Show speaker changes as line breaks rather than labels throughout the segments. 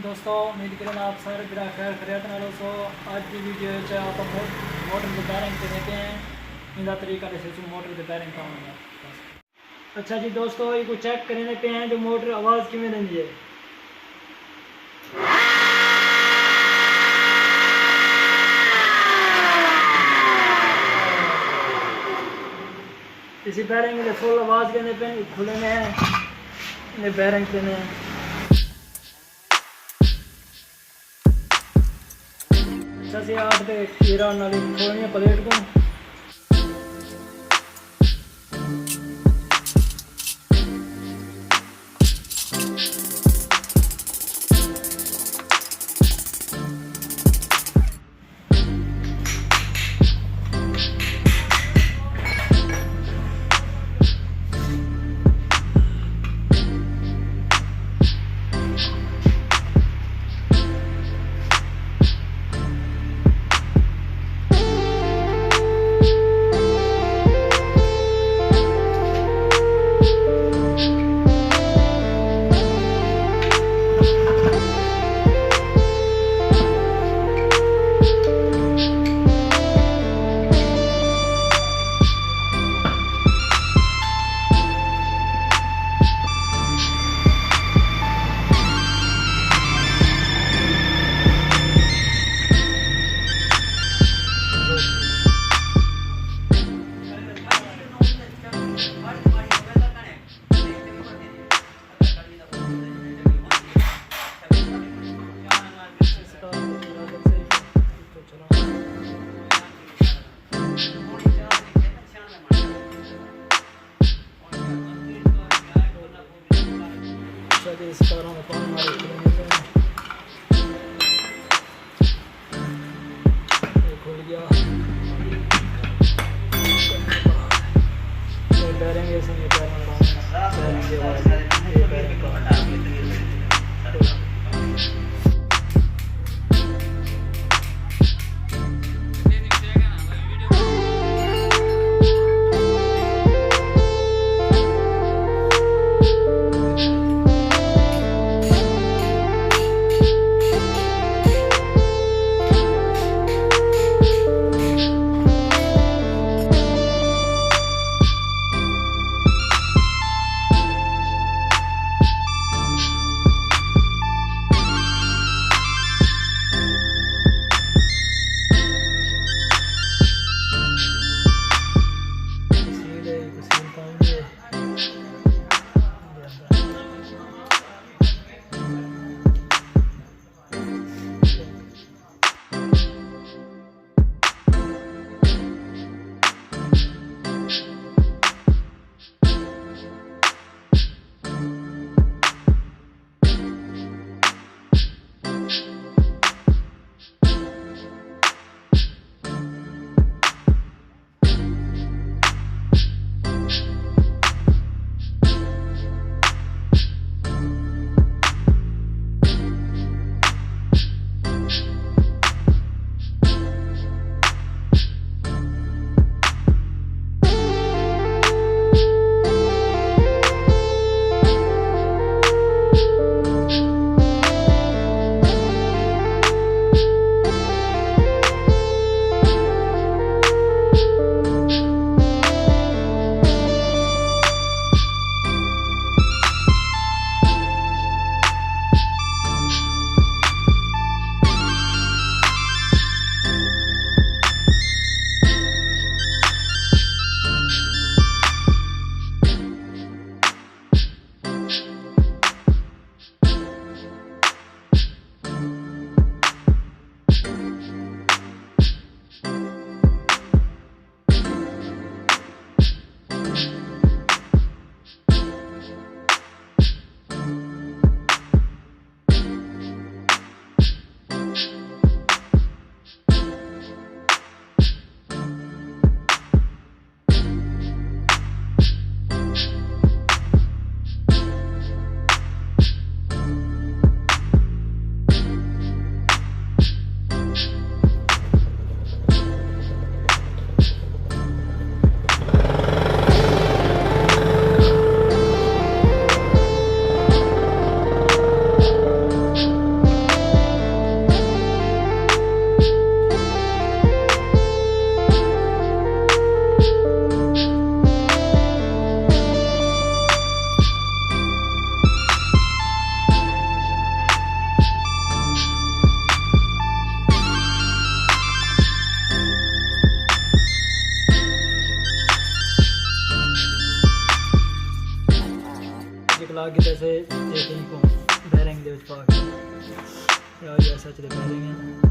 दोस्तों उम्मीद करें आप सारे बिरा खैर खैरियत नाल सो आज की वीडियो आप मोटर के बैरिंग से देते हैं इनका तरीका जैसे मोटर के बैरिंग का होगा। अच्छा जी दोस्तों ये को चेक करने देते हैं जो मोटर आवाज़ किमें देंदी है। इसी बैरिंग के फुल आवाज़ के पे खुले में है बैरिंग के ने अच्छा से आप दे कीरा नाली खोलनी है प्लेट को। इस तारों में पानी मारे खुल गया बैरिंग ऐसे नहीं चला के जैसे देखें को बैरिंग दे पा के यार ये ऐसा चले बैरिंग है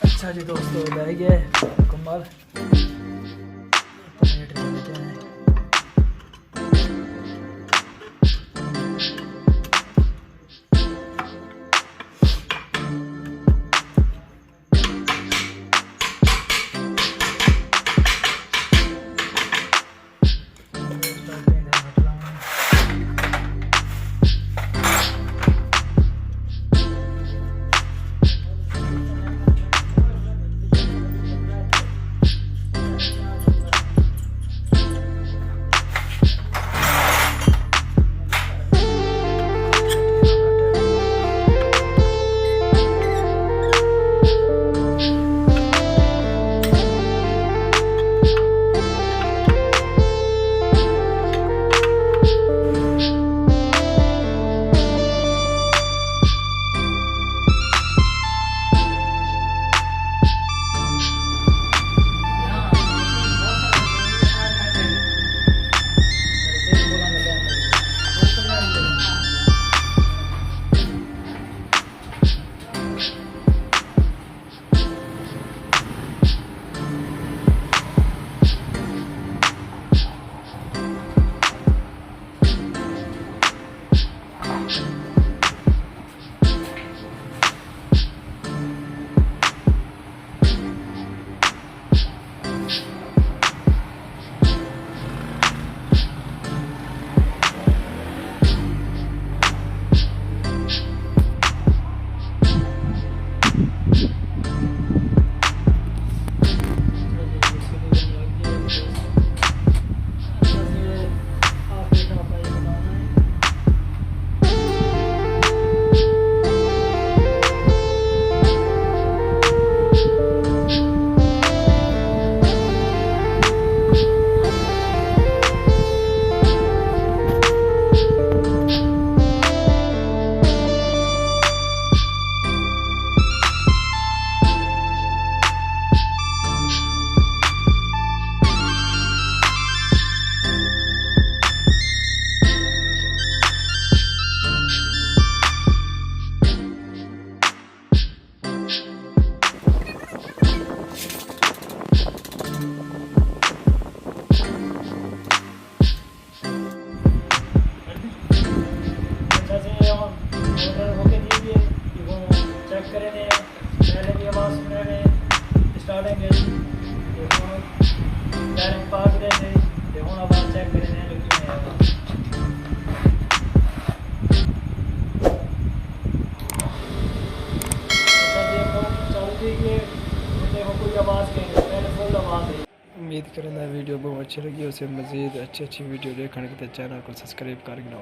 अच्छा जी दोस्तों रह गया मुकम्मल प्लेट ले लेते हैं मोटर होके दीजिए देखो चेक करें ने पहले भी आवाज़ सुने ने स्टार्टिंग है देखो डायरेक्ट पास रहे थे देखो आवाज़ चेक करें ने लगी है आवाज़ देखो कोई आवाज़ कहीं पहले फुल आवाज़ है।
उम्मीद करें वीडियो बहुत अच्छी लगी उसे मज़ीद अच्छी वीडियो देखने के लिए चैनल को सब्सक्राइब कर लो।